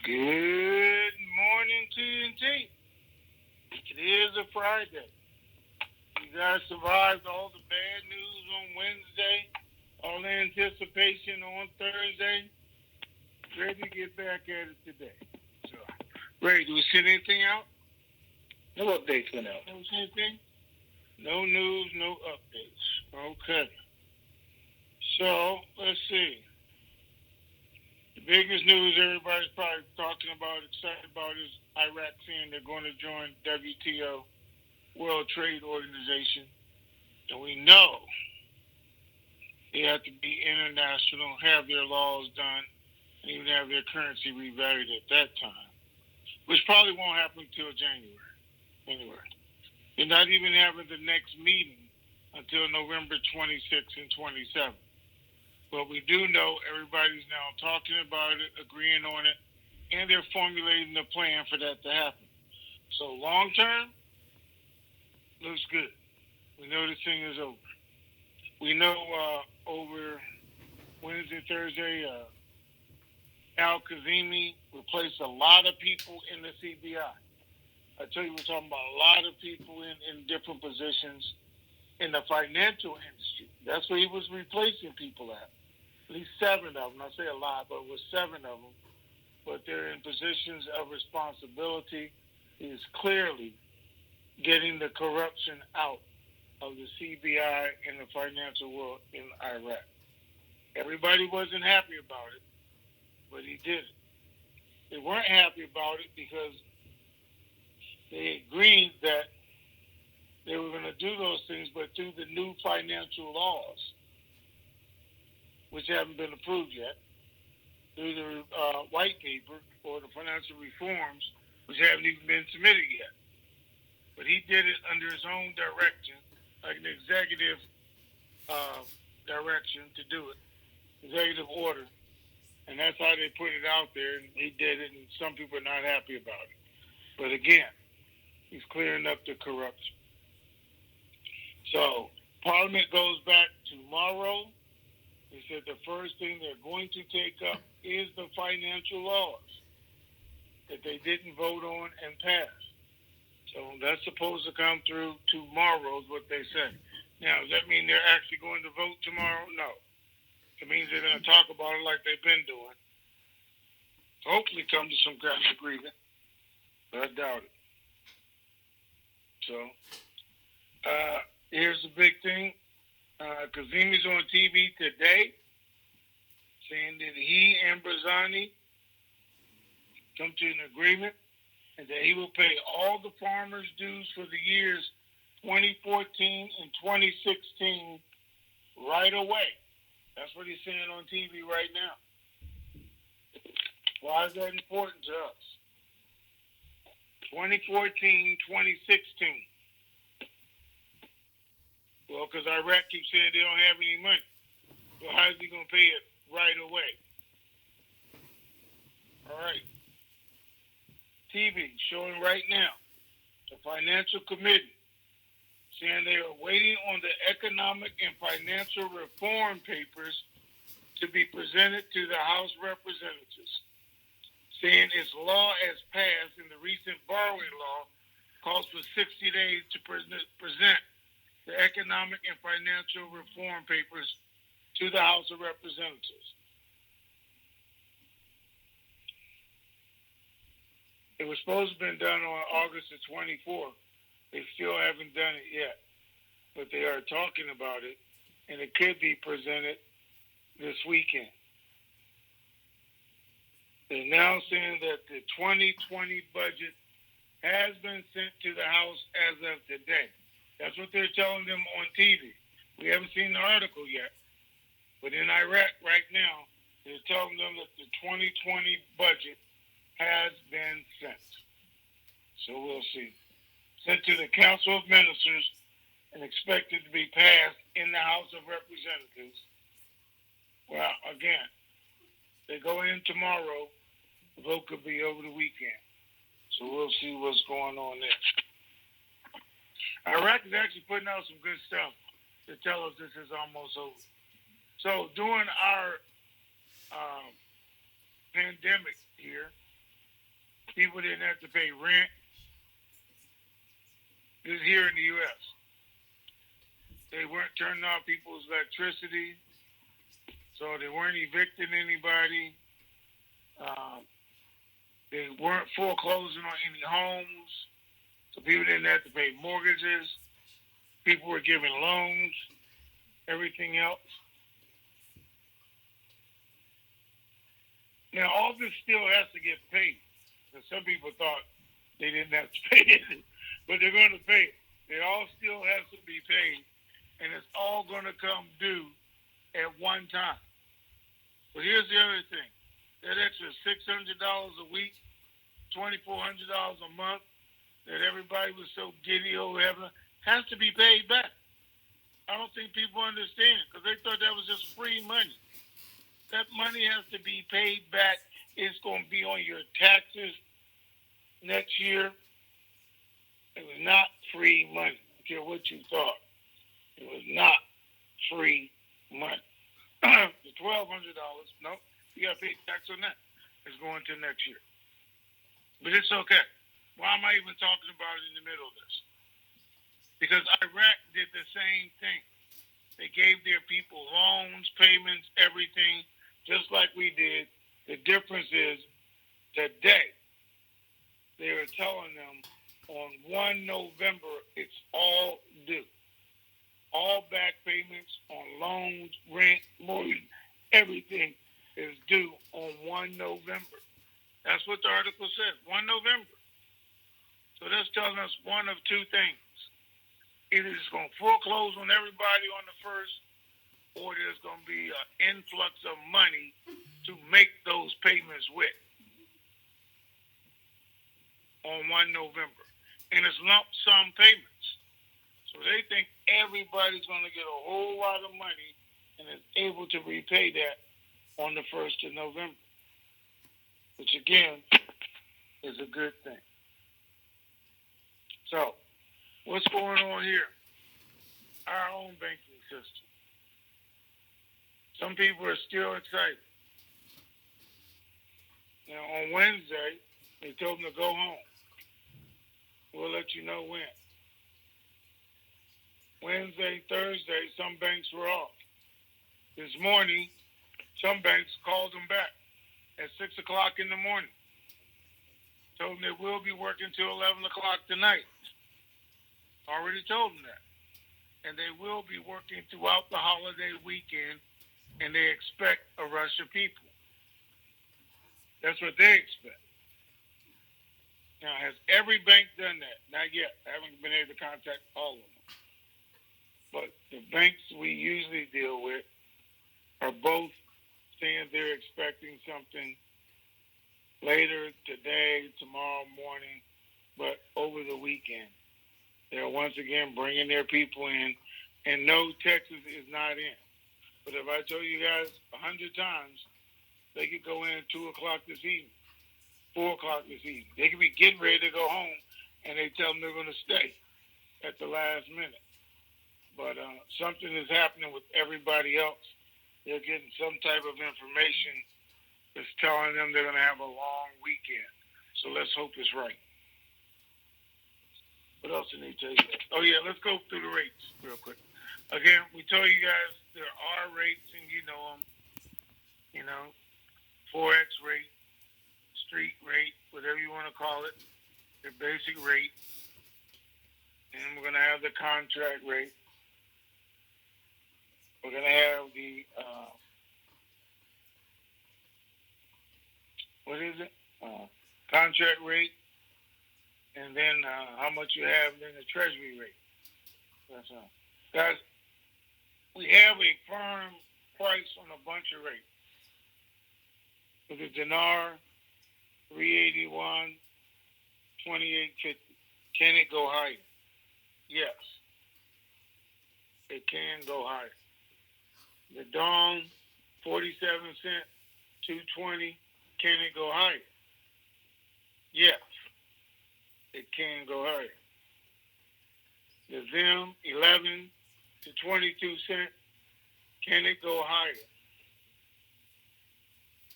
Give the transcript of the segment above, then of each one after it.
Good morning, TNT. It is a Friday. You guys survived all the bad news on Wednesday, all the anticipation on Thursday. Ready to get back at it today. So, Ray, do we send anything out? No updates went out. No anything? No news, no updates. Okay. So, let's see. The biggest news everybody's probably talking about, excited about, is Iraq saying they're going to join WTO, World Trade Organization. And we know they have to be international, have their laws done, and even have their currency revalued at that time, which probably won't happen until January. Anyway, they're not even having the next meeting until November 26th and 27th. But we do know everybody's now talking about it, agreeing on it, and they're formulating a plan for that to happen. So long term, looks good. We know this thing is over. We know over Wednesday, Thursday, Al-Kazimi replaced a lot of people in the CBI. I tell you, we're talking about a lot of people in different positions in the financial industry. That's where he was replacing people at. At least 7 of them. I say a lot, but it was 7 of them. But they're in positions of responsibility. He is clearly getting the corruption out of the CBI and the financial world in Iraq. Everybody wasn't happy about it, but he did it. They weren't happy about it because they agreed that they were going to do those things, but through the new financial laws, which haven't been approved yet, through the white paper or the financial reforms, which haven't even been submitted yet. But he did it under his own direction, like an executive direction to do it, executive order. And that's how they put it out there, and he did it, and some people are not happy about it. But again, he's clearing up the corruption. So Parliament goes back tomorrow. They said the first thing they're going to take up is the financial laws that they didn't vote on and pass. So that's supposed to come through tomorrow is what they said. Now, does that mean they're actually going to vote tomorrow? No. It means they're going to talk about it like they've been doing. Hopefully come to some kind of agreement, but I doubt it. So, here's the big thing. Kazemi's on TV today saying that he and Barzani come to an agreement and that he will pay all the farmers' dues for the years 2014 and 2016 right away. That's what he's saying on TV right now. Why is that important to us? 2014, 2016. Well, because Iraq keeps saying they don't have any money. Well, how is he going to pay it right away? All right. TV showing right now the financial committee saying they are waiting on the economic and financial reform papers to be presented to the House Representatives, saying its law as passed in the recent borrowing law calls for 60 days to present the economic and financial reform papers to the House of Representatives. It was supposed to have been done on August the 24th. They still haven't done it yet, but they are talking about it, and it could be presented this weekend. They're now saying that the 2020 budget has been sent to the House as of today. That's what they're telling them on TV. We haven't seen the article yet. But in Iraq right now, they're telling them that the 2020 budget has been sent. So we'll see. Sent to the Council of Ministers and expected to be passed in the House of Representatives. Well, again, they go in tomorrow. The vote could be over the weekend. So we'll see what's going on there. Iraq is actually putting out some good stuff to tell us this is almost over. So during our pandemic here, People didn't have to pay rent. This is here in the U.S. They weren't turning off people's electricity, so they weren't evicting anybody. Um, they weren't foreclosing on any homes, so people didn't have to pay mortgages. People were giving loans, everything else. Now, all this still has to get paid. Because some people thought they didn't have to pay it, but they're going to pay it. It all still has to be paid, and it's all going to come due at one time. But here's the other thing. That extra $600 a week, $2,400 a month that everybody was so giddy over having has to be paid back. I don't think people understand because they thought that was just free money. That money has to be paid back. It's going to be on your taxes next year. It was not free money. I don't care what you thought. It was not free money. The $1,200, no, you got to pay tax on that. It's going to next year. But it's okay. Why am I even talking about it in the middle of this? Because Iraq did the same thing. They gave their people loans, payments, everything, just like we did. The difference is today they are telling them on 1 November it's all due. All back payments on loans, rent, mortgage, everything is due on 1 November. That's what the article says, 1 November. So that's telling us one of two things. Either it's going to foreclose on everybody on the first, or there's going to be an influx of money to make those payments with on 1 November. And it's lump sum payments. So they think everybody's going to get a whole lot of money and is able to repay that on the 1st of November, which again is a good thing. So, what's going on here? Our own banking system. Some people are still excited. Now, on Wednesday, they told them to go home. We'll let you know when. Wednesday, Thursday, some banks were off. This morning, some banks called them back at 6 o'clock in the morning. Told them they will be working till 11 o'clock tonight. Already told them that. And they will be working throughout the holiday weekend, and they expect a rush of people. That's what they expect. Now, has every bank done that? Not yet. I haven't been able to contact all of them. But the banks we usually deal with are both saying they're expecting something later today, tomorrow morning, but over the weekend. They're once again bringing their people in, and no, Texas is not in. But if I told you guys 100 times, they could go in at 2 o'clock this evening, 4 o'clock this evening. They could be getting ready to go home, and they tell them they're going to stay at the last minute. But something is happening with everybody else. They're getting some type of information that's telling them they're going to have a long weekend. So let's hope it's right. What else did they tell you? Oh, yeah, let's go through the rates real quick. Again, we told you guys there are rates, and you know them. You know, Forex rate, street rate, whatever you want to call it, the basic rate. And we're going to have the contract rate. We're going to have the, what is it? Contract rate. And then how much you have in the treasury rate. That's all. Guys, we have a firm price on a bunch of rates. For the dinar, 381, 28.50. Can it go higher? Yes. It can go higher. The dong, 47 cents, 220. Can it go higher? Yes. It can go higher. The Zim, 11 to 22 cents. Can it go higher?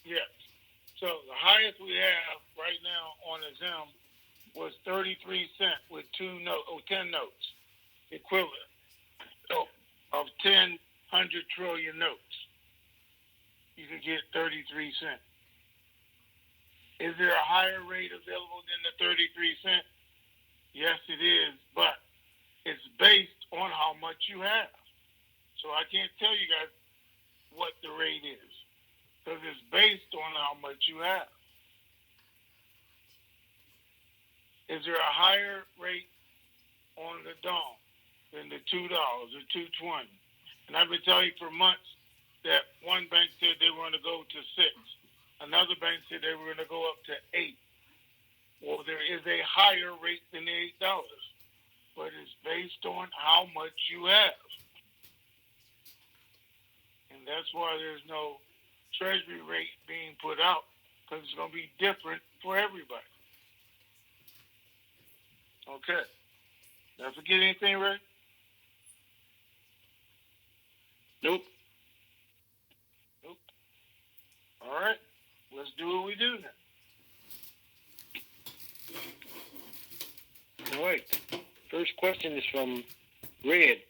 Yes. So the highest we have right now on the Zim was 33 cents with 10 notes, equivalent of 100 trillion notes. You can get 33 cents. Is there a higher rate available than the 33 cents? Yes, it is, but it's based on how much you have. So I can't tell you guys what the rate is because it's based on how much you have. Is there a higher rate on the dong than the $2 or $2.20? And I've been telling you for months that one bank said they were going to go to 6. Another bank said they were going to go up to 8. Well, there is a higher rate than the $8, but it's based on how much you have. And that's why there's no treasury rate being put out, because it's going to be different for everybody. Okay. Did I forget anything, Ray? Nope. All right. Let's do what we do then. All right. First question is from Red.